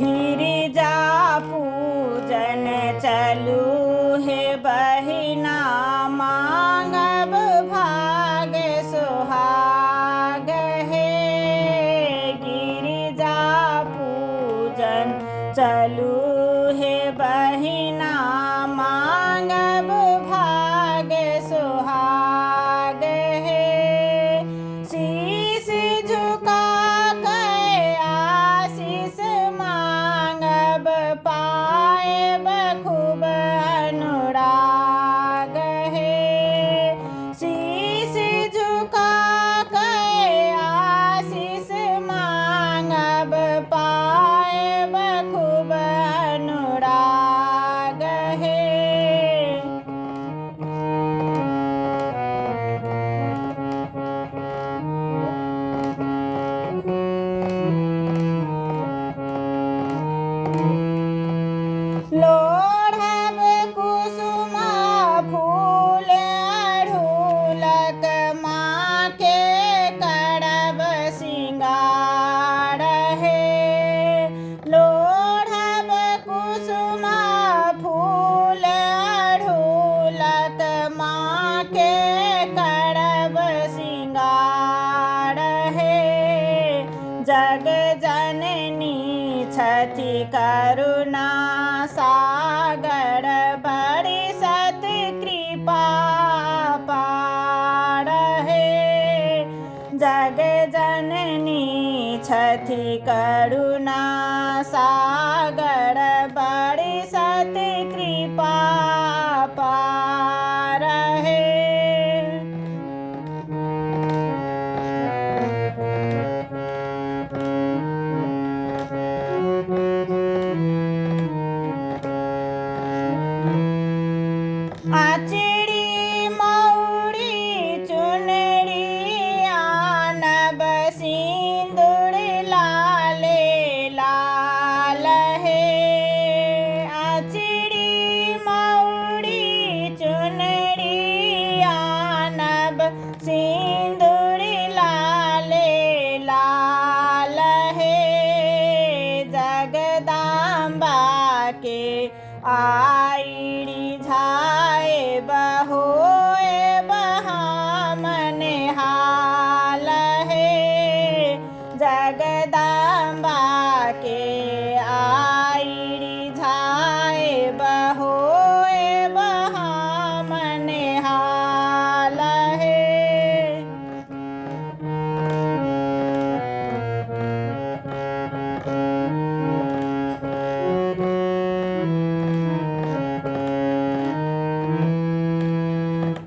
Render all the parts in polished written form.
गिरिजा पूजन चलू हे बहिना, मांगब भाग सुहाग हे। गिरिजा पूजन चलू हे बहिना, मांगब भाग सुहाग हे। शीश झुका के आशीष मांगब, पाएब खूब अनुराग हे। शीश झुका के आशीष मांगब, पाएब खूब अनुराग हे। लोढ़ब कुसुम फूल अढ़ूलक, माँ के करब सिंगार हे। लोढ़ब कुसुम फूल अढ़ूलक, माँ के करब सिंगार हे। जग जननी छथि करुणा सागर, बड़ी सत कृपा पार हे। जग जननी छथि करुणा सागर, बड़ी सत कृपा पार हे। आचड़ी मौड़ी चुनरी आनब, सिंदूर लाले लाल हे। आचड़ी मौड़ी चुनरी आनब, सिंदूर लाले लाल हे। जगदम्बा के आईड़ी झाएब, होएब हम निहाल हे। जगदम्बा के आईड़ी झाएब, होएब हम निहाल हे।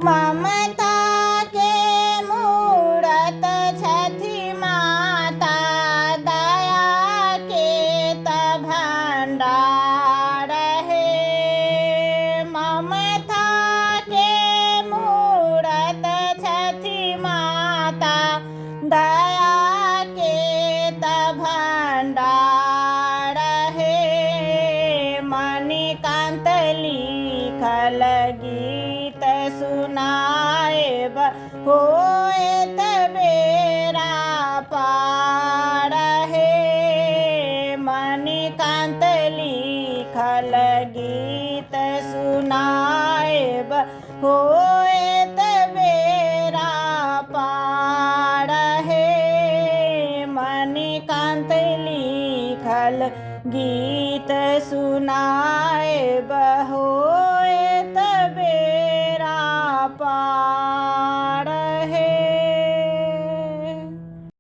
ममता के मूरत छथि माता, दया के त भंडार हे। ममता के मूरत छथि माता, दया के त भंडार हे। मणिकांत लिखल गीत सुनाएब, होएत बेरा पार हे। मणिकांत लिखल गीत सुनाएब, होएत बेरा पार हे। मणिकांत लिखल गीत सुनाएब,